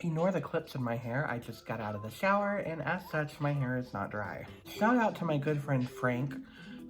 Ignore the clips in my hair, I just got out of the shower, and as such, my hair is not dry. Shout out to my good friend Frank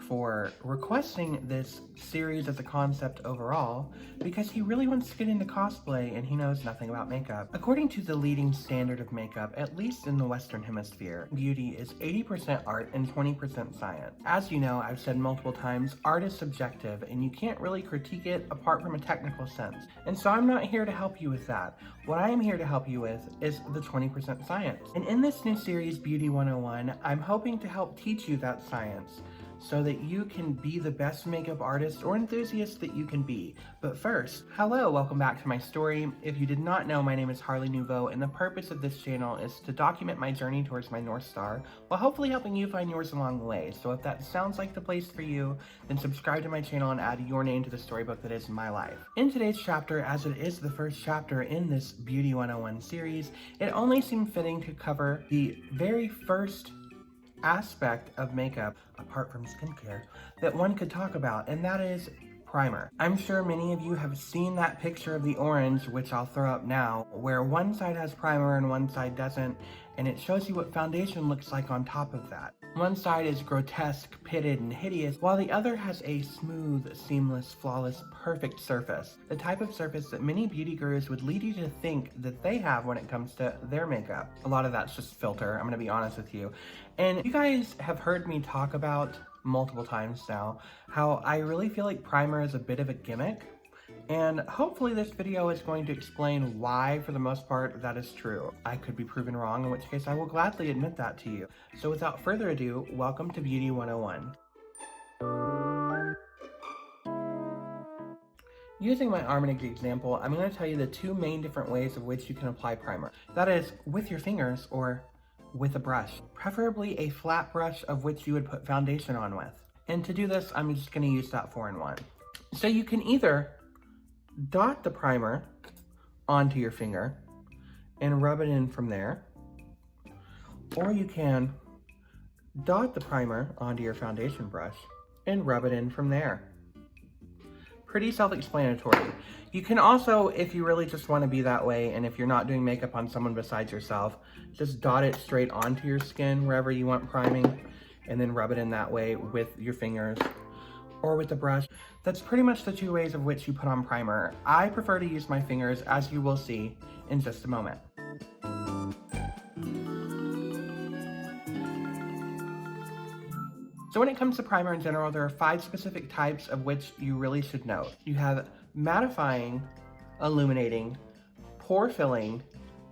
for requesting this series as a concept overall, because he really wants to get into cosplay and he knows nothing about makeup. According to the leading standard of makeup, at least in the Western Hemisphere, beauty is 80% art and 20% science. As you know, I've said multiple times, art is subjective and you can't really critique it apart from a technical sense. And so I'm not here to help you with that. What I am here to help you with is the 20% science. And in this new series, Beauty 101, I'm hoping to help teach you that science, so that you can be the best makeup artist or enthusiast that you can be. But first, hello, welcome back to my story. If you did not know, my name is Harley Nouveau, and the purpose of this channel is to document my journey towards my North Star, while hopefully helping you find yours along the way. So if that sounds like the place for you, then subscribe to my channel and add your name to the storybook that is my life. In today's chapter, as it is the first chapter in this Beauty 101 series, it only seemed fitting to cover the very first aspect of makeup, apart from skincare, that one could talk about, and that is primer. I'm sure many of you have seen that picture of the orange, which I'll throw up now, where one side has primer and one side doesn't, and it shows you what foundation looks like on top of that. One side is grotesque, pitted, and hideous, while the other has a smooth, seamless, flawless, perfect surface. The type of surface that many beauty gurus would lead you to think that they have when it comes to their makeup. A lot of that's just filter, I'm gonna be honest with you. And you guys have heard me talk about multiple times now how I really feel like primer is a bit of a gimmick. And hopefully this video is going to explain why, for the most part, that is true. I could be proven wrong, in which case I will gladly admit that to you. So without further ado, welcome to Beauty 101. Using my arm as an example, I'm going to tell you the two main different ways of which you can apply primer. That is, with your fingers or with a brush. Preferably a flat brush of which you would put foundation on with. And to do this, I'm just going to use that 4-in-1. So you can either dot the primer onto your finger and rub it in from there, or you can dot the primer onto your foundation brush and rub it in from there. Pretty self-explanatory. You can also, if you really just want to be that way, and if you're not doing makeup on someone besides yourself, just dot it straight onto your skin wherever you want priming, and then rub it in that way with your fingers or with the brush. That's pretty much the two ways of which you put on primer. I prefer to use my fingers, as you will see in just a moment. So when it comes to primer in general, there are 5 specific types of which you really should know. You have mattifying, illuminating, pore filling,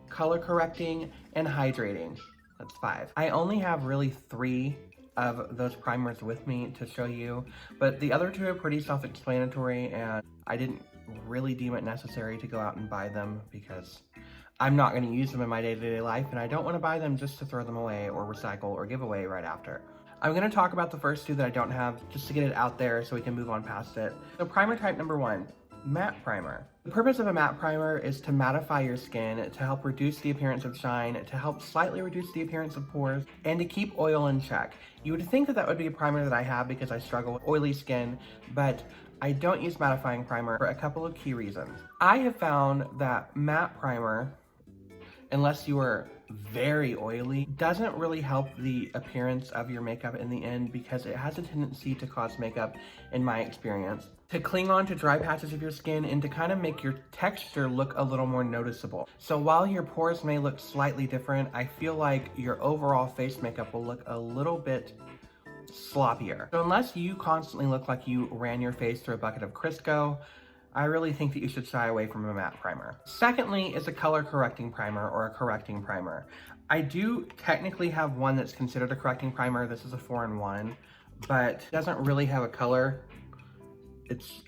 color correcting, and hydrating. That's 5. I only have really 3 of those primers with me to show you, but the other 2 are pretty self-explanatory, and I didn't really deem it necessary to go out and buy them because I'm not going to use them in my day-to-day life, and I don't want to buy them just to throw them away or recycle or give away right after. I'm going to talk about the first 2 that I don't have, just to get it out there so we can move on past it. So primer type number 1, matte primer. The purpose of a matte primer is to mattify your skin, to help reduce the appearance of shine, to help slightly reduce the appearance of pores, and to keep oil in check. You would think that that would be a primer that I have because I struggle with oily skin, but I don't use mattifying primer for a couple of key reasons. I have found that matte primer, unless you are very oily, doesn't really help the appearance of your makeup in the end because it has a tendency to cause makeup, in my experience, to cling on to dry patches of your skin and to kind of make your texture look a little more noticeable. So while your pores may look slightly different, I feel like your overall face makeup will look a little bit sloppier. So unless you constantly look like you ran your face through a bucket of Crisco, I really think that you should shy away from a matte primer. Secondly is a color correcting primer or a correcting primer. I do technically have one that's considered a correcting primer. This is a 4-in-1, but it doesn't really have a color.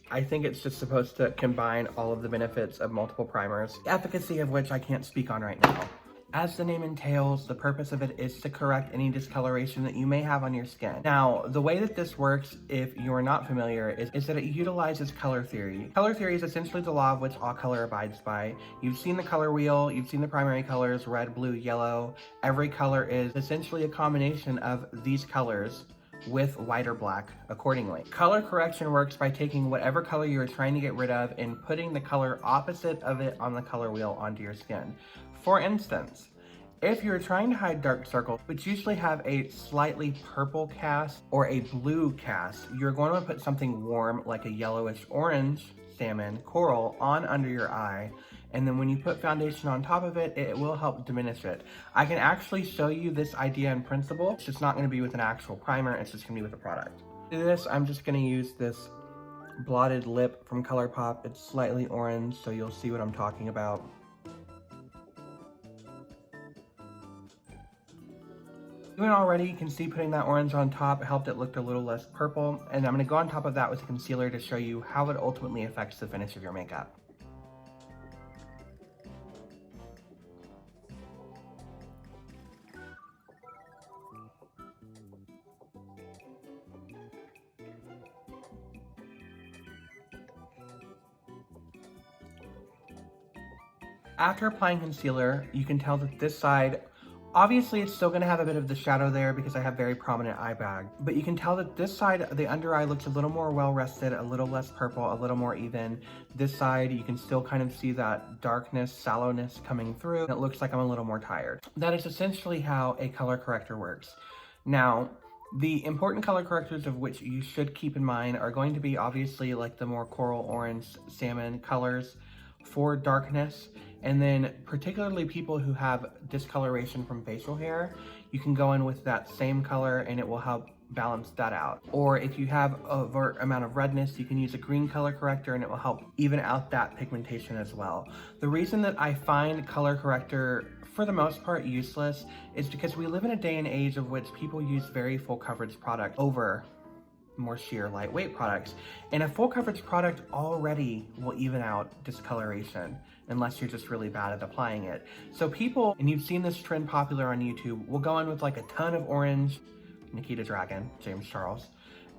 I think it's just supposed to combine all of the benefits of multiple primers, the efficacy of which I can't speak on right now. As the name entails, the purpose of it is to correct any discoloration that you may have on your skin. Now, the way that this works, if you are not familiar, is that it utilizes color theory. Color theory is essentially the law of which all color abides by. You've seen the color wheel, you've seen the primary colors, red, blue, yellow. Every color is essentially a combination of these colors with white or black accordingly. Color correction works by taking whatever color you are trying to get rid of and putting the color opposite of it on the color wheel onto your skin. For instance, if you're trying to hide dark circles, which usually have a slightly purple cast or a blue cast, you're going to put something warm like a yellowish orange, salmon, coral on under your eye. And then when you put foundation on top of it, it will help diminish it. I can actually show you this idea in principle. It's just not going to be with an actual primer. It's just going to be with a product. To do this, I'm just going to use this blotted lip from ColourPop. It's slightly orange, so you'll see what I'm talking about. Even already, you can see putting that orange on top helped it look a little less purple. And I'm going to go on top of that with a concealer to show you how it ultimately affects the finish of your makeup. After applying concealer, you can tell that this side, obviously it's still gonna have a bit of the shadow there because I have very prominent eye bag, but you can tell that this side, the under eye looks a little more well rested, a little less purple, a little more even. This side, you can still kind of see that darkness, sallowness coming through, and it looks like I'm a little more tired. That is essentially how a color corrector works. Now, the important color correctors of which you should keep in mind are going to be obviously like the more coral orange, salmon colors for darkness. And then particularly people who have discoloration from facial hair, you can go in with that same color and it will help balance that out. Or if you have a overt amount of redness, you can use a green color corrector and it will help even out that pigmentation as well. The reason that I find color corrector for the most part useless is because we live in a day and age of which people use very full coverage products over more sheer lightweight products, and a full coverage product already will even out discoloration unless you're just really bad at applying it. So people, and you've seen this trend popular on YouTube, will go in with like a ton of orange, Nikita Dragon, James Charles,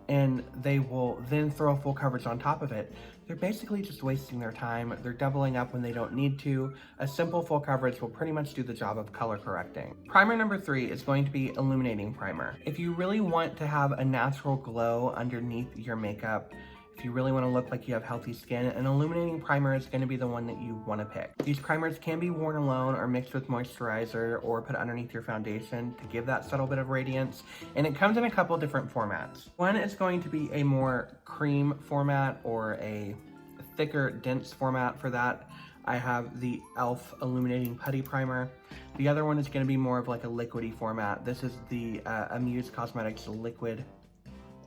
and they will then throw a full coverage on top of it. They're basically just wasting their time. They're doubling up when they don't need to. A simple full coverage will pretty much do the job of color correcting. Primer number 3 is going to be Illuminating Primer. If you really want to have a natural glow underneath your makeup, if you really want to look like you have healthy skin, an illuminating primer is going to be the one that you want to pick. These primers can be worn alone or mixed with moisturizer or put underneath your foundation to give that subtle bit of radiance. And it comes in a couple different formats. One is going to be a more cream format or a thicker, dense format for that. I have the e.l.f. Illuminating Putty Primer. The other one is going to be more of like a liquidy format. This is the Amuse Cosmetics Liquid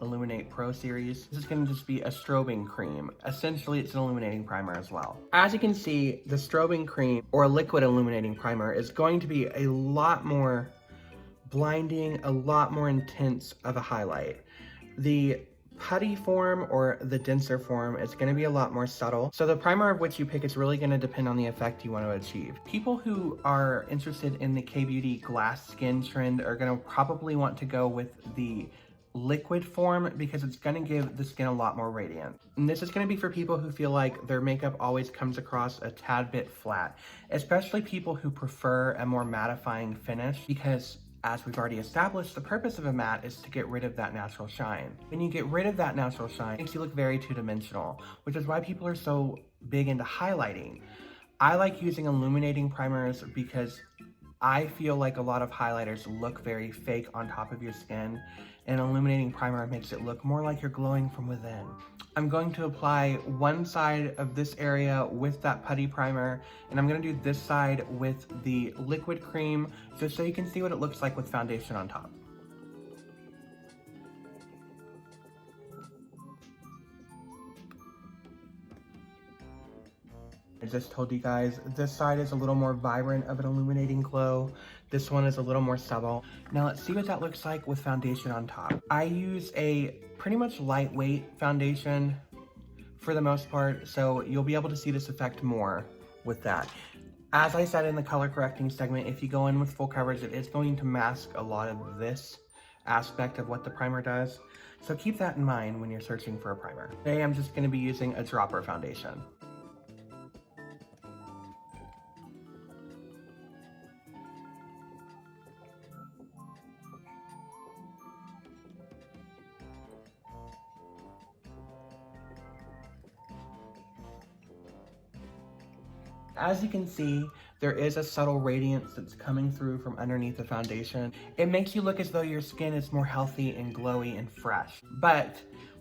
Illuminate Pro series. This is going to just be a strobing cream. Essentially, it's an illuminating primer as well. As you can see, the strobing cream or liquid illuminating primer is going to be a lot more blinding, a lot more intense of a highlight. The putty form or the denser form is going to be a lot more subtle. So the primer of which you pick is really going to depend on the effect you want to achieve. People who are interested in the K-Beauty glass skin trend are going to probably want to go with the liquid form because it's going to give the skin a lot more radiance. And this is going to be for people who feel like their makeup always comes across a tad bit flat, especially people who prefer a more mattifying finish because, as we've already established, the purpose of a matte is to get rid of that natural shine. When you get rid of that natural shine, it makes you look very two-dimensional, which is why people are so big into highlighting. I like using illuminating primers because I feel like a lot of highlighters look very fake on top of your skin, and illuminating primer makes it look more like you're glowing from within. I'm going to apply one side of this area with that putty primer, and I'm going to do this side with the liquid cream, just so you can see what it looks like with foundation on top. I just told you guys, this side is a little more vibrant of an illuminating glow. This one is a little more subtle. Now let's see what that looks like with foundation on top. I use a pretty much lightweight foundation for the most part, so you'll be able to see this effect more with that. As I said in the color correcting segment, if you go in with full coverage, it is going to mask a lot of this aspect of what the primer does. So keep that in mind when you're searching for a primer. Today I'm just going to be using a dropper foundation. As you can see, there is a subtle radiance that's coming through from underneath the foundation. It makes you look as though your skin is more healthy and glowy and fresh. But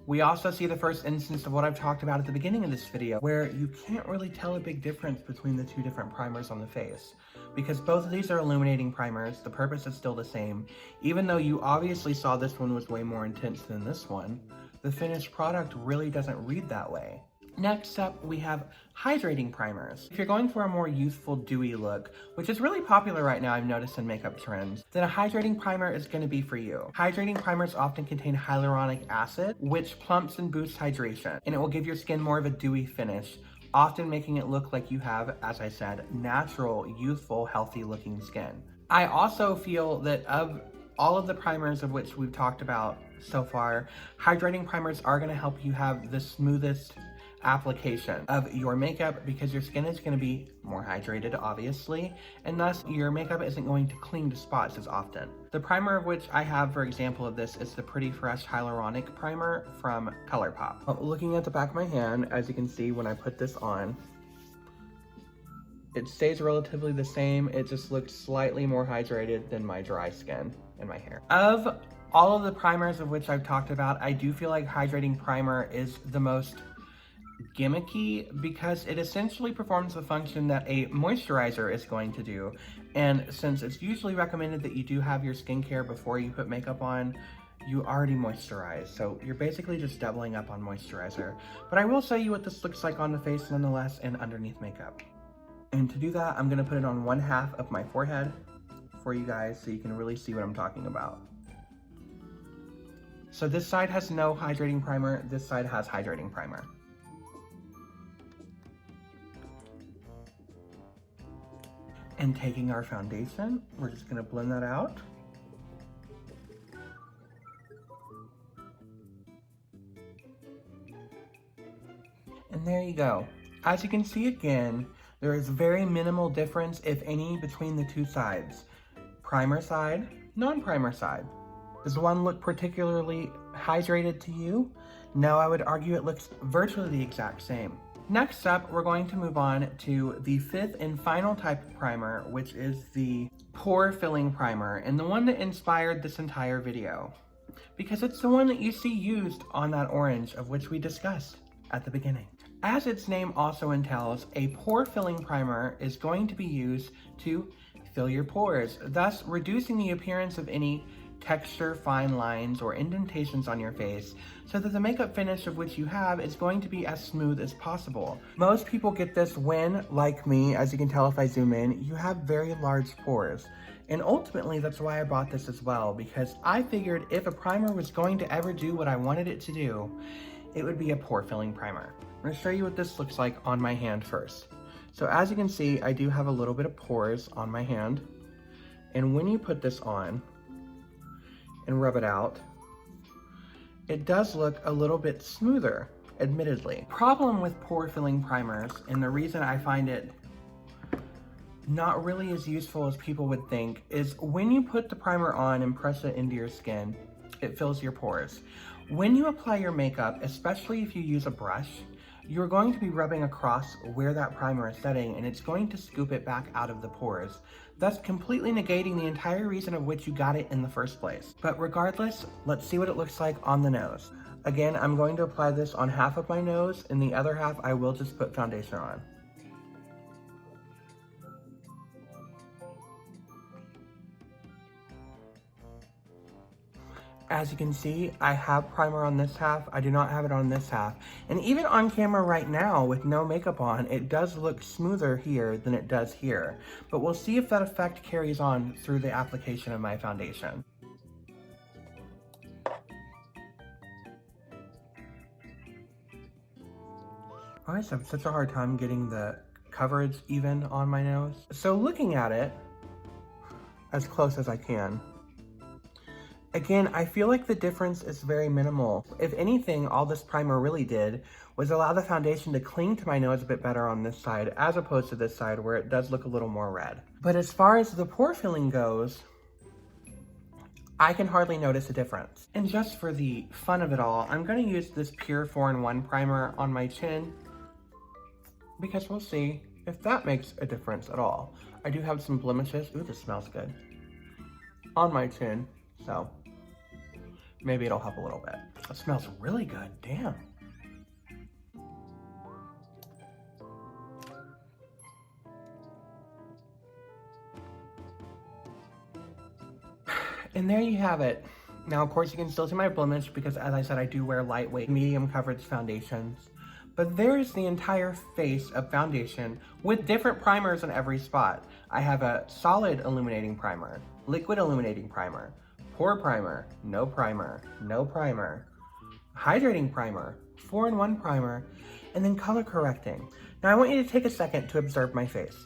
we also see the first instance of what I've talked about at the beginning of this video, where you can't really tell a big difference between the two different primers on the face. Because both of these are illuminating primers, the purpose is still the same. Even though you obviously saw this one was way more intense than this one, the finished product really doesn't read that way. Next up, we have hydrating primers. If you're going for a more youthful, dewy look, which is really popular right now, I've noticed in makeup trends, then a hydrating primer is going to be for you. Hydrating primers often contain hyaluronic acid, which plumps and boosts hydration, and it will give your skin more of a dewy finish, often making it look like you have, as I said, natural, youthful, healthy looking skin. I also feel that of all of the primers of which we've talked about so far, hydrating primers are going to help you have the smoothest application of your makeup because your skin is going to be more hydrated, obviously, and thus your makeup isn't going to cling to spots as often. The primer of which I have, for example of this, is the Pretty Fresh Hyaluronic Primer from ColourPop. Looking at the back of my hand, as you can see when I put this on, it stays relatively the same. It just looks slightly more hydrated than my dry skin and my hair. Of all of the primers of which I've talked about, I do feel like hydrating primer is the most gimmicky because it essentially performs the function that a moisturizer is going to do. And since it's usually recommended that you do have your skincare before you put makeup on, you already moisturize. So you're basically just doubling up on moisturizer. But I will show you what this looks like on the face nonetheless and underneath makeup. And to do that, I'm gonna put it on one half of my forehead for you guys so you can really see what I'm talking about. So this side has no hydrating primer, this side has hydrating primer. And taking our foundation, we're just gonna blend that out. And there you go. As you can see again, there is very minimal difference, if any, between the two sides. Primer side, non-primer side. Does one look particularly hydrated to you? No, I would argue it looks virtually the exact same. Next up, we're going to move on to the fifth and final type of primer, which is the Pore Filling Primer, and the one that inspired this entire video. Because it's the one that you see used on that orange of which we discussed at the beginning. As its name also entails, a pore filling primer is going to be used to fill your pores, thus reducing the appearance of any texture, fine lines, or indentations on your face, so that the makeup finish of which you have is going to be as smooth as possible. Most people get this when, like me, as you can tell if I zoom in, you have very large pores. And ultimately, that's why I bought this as well, because I figured if a primer was going to ever do what I wanted it to do, it would be a pore filling primer. I'm going to show you what this looks like on my hand first. So as you can see, I do have a little bit of pores on my hand. And when you put this on and rub it out, it does look a little bit smoother, admittedly. Problem with pore filling primers, and the reason I find it not really as useful as people would think, is when you put the primer on and press it into your skin, it fills your pores. When you apply your makeup, especially if you use a brush, you're going to be rubbing across where that primer is setting, and it's going to scoop it back out of the pores, thus completely negating the entire reason of which you got it in the first place. But regardless, let's see what it looks like on the nose. Again, I'm going to apply this on half of my nose, and the other half I will just put foundation on. As you can see, I have primer on this half. I do not have it on this half. And even on camera right now with no makeup on, it does look smoother here than it does here. But we'll see if that effect carries on through the application of my foundation. I always have such a hard time getting the coverage even on my nose. So looking at it as close as I can, again, I feel like the difference is very minimal. If anything, all this primer really did was allow the foundation to cling to my nose a bit better on this side, as opposed to this side where it does look a little more red. But as far as the pore filling goes, I can hardly notice a difference. And just for the fun of it all, I'm gonna use this Pure 4-in-1 primer on my chin, because we'll see if that makes a difference at all. I do have some blemishes. Ooh, this smells good. On my chin, so maybe it'll help a little bit. It smells really good, damn. And there you have it. Now, of course, you can still see my blemish because, as I said, I do wear lightweight, medium coverage foundations. But there's the entire face of foundation with different primers on every spot. I have a solid illuminating primer, liquid illuminating primer, pore primer, no primer, hydrating primer, 4-in-1 primer, and then color correcting. Now I want you to take a second to observe my face.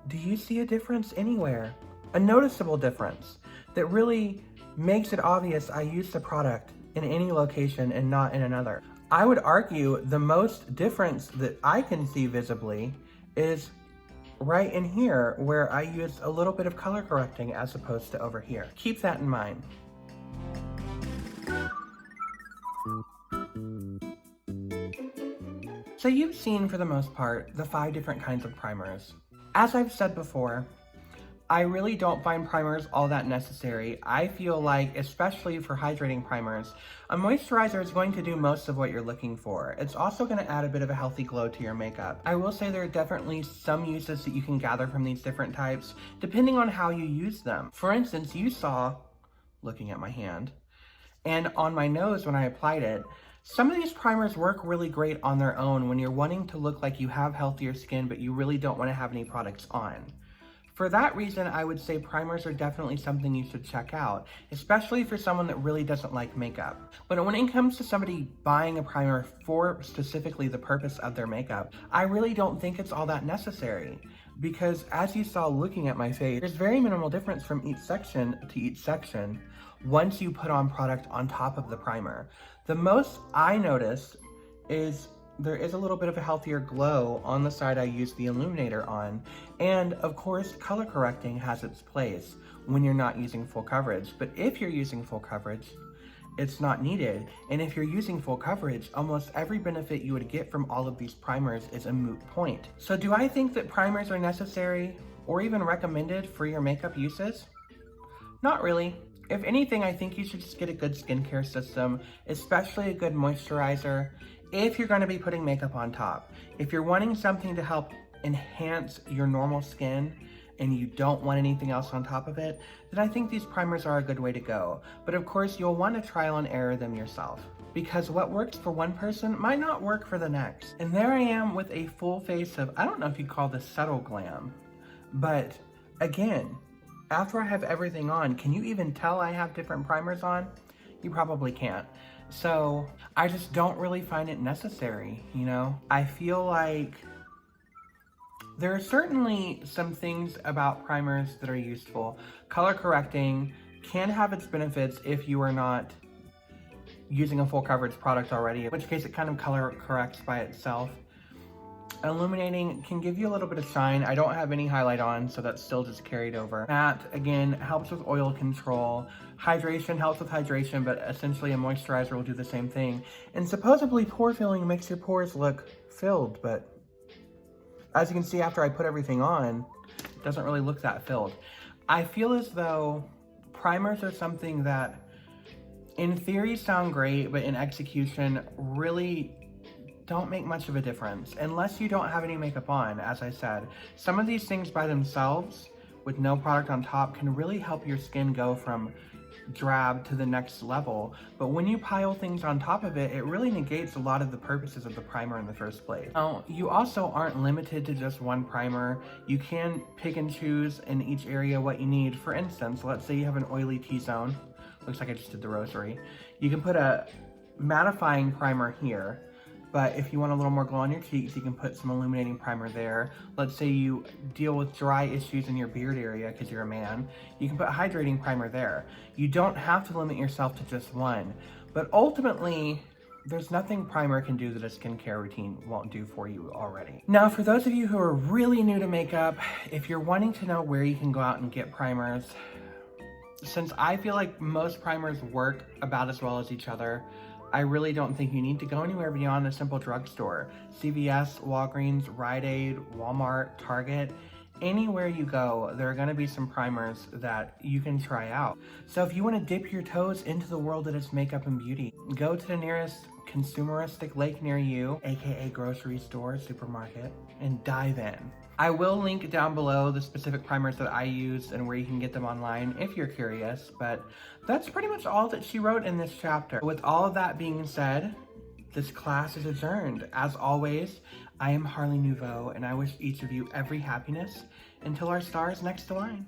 Do you see a difference anywhere? A noticeable difference that really makes it obvious I use the product in any location and not in another. I would argue the most difference that I can see visibly is right in here where I use a little bit of color correcting as opposed to over here. Keep that in mind. So you've seen, for the most part, the 5 different kinds of primers. As I've said before, I really don't find primers all that necessary. I feel like, especially for hydrating primers, a moisturizer is going to do most of what you're looking for. It's also going to add a bit of a healthy glow to your makeup. I will say there are definitely some uses that you can gather from these different types, depending on how you use them. For instance, you saw, looking at my hand, and on my nose when I applied it, some of these primers work really great on their own when you're wanting to look like you have healthier skin, but you really don't want to have any products on. For that reason, I would say primers are definitely something you should check out, especially for someone that really doesn't like makeup. But when it comes to somebody buying a primer for specifically the purpose of their makeup, I really don't think it's all that necessary. Because as you saw looking at my face, there's very minimal difference from each section to each section once you put on product on top of the primer. The most I noticed is there is a little bit of a healthier glow on the side I use the illuminator on, and of course color correcting has its place when you're not using full coverage. But if you're using full coverage, it's not needed. And if you're using full coverage, almost every benefit you would get from all of these primers is a moot point. So do I think that primers are necessary or even recommended for your makeup uses? Not really. If anything, I think you should just get a good skincare system, especially a good moisturizer, if you're going to be putting makeup on top. If you're wanting something to help enhance your normal skin and you don't want anything else on top of it, then I think these primers are a good way to go. But of course, you'll want to trial and error them yourself, because what works for one person might not work for the next. And there I am with a full face of, I don't know if you'd call this subtle glam, but again, after I have everything on, can you even tell I have different primers on? You probably can't. So I just don't really find it necessary, you know? I feel like there are certainly some things about primers that are useful. Color correcting can have its benefits if you are not using a full coverage product already, in which case it kind of color corrects by itself. Illuminating can give you a little bit of shine. I don't have any highlight on, so that's still just carried over. Matte, again, helps with oil control. Hydration helps with hydration, but essentially a moisturizer will do the same thing. And supposedly pore filling makes your pores look filled, but as you can see after I put everything on, it doesn't really look that filled. I feel as though primers are something that in theory sound great, but in execution really don't make much of a difference unless you don't have any makeup on. As I said, some of these things by themselves with no product on top can really help your skin go from drab to the next level, but when you pile things on top of it, it really negates a lot of the purposes of the primer in the first place. Now, you also aren't limited to just one primer. You can pick and choose in each area what you need. For instance, let's say you have an oily T-zone. Looks like I just did the rosary. You can put a mattifying primer here, but if you want a little more glow on your cheeks, you can put some illuminating primer there. Let's say you deal with dry issues in your beard area because you're a man, you can put a hydrating primer there. You don't have to limit yourself to just one, but ultimately, there's nothing primer can do that a skincare routine won't do for you already. Now, for those of you who are really new to makeup, if you're wanting to know where you can go out and get primers, Since I feel like most primers work about as well as each other, I really don't think you need to go anywhere beyond a simple drugstore. CVS, Walgreens, Rite Aid, Walmart, Target, anywhere you go, there are going to be some primers that you can try out. So if you want to dip your toes into the world that is makeup and beauty, go to the nearest consumeristic lake near you, aka grocery store, supermarket, and dive in. I will link down below the specific primers that I use and where you can get them online if you're curious, but that's pretty much all that she wrote in this chapter. With all of that being said, this class is adjourned. As always, I am Harley Nouveau, and I wish each of you every happiness until our stars next align.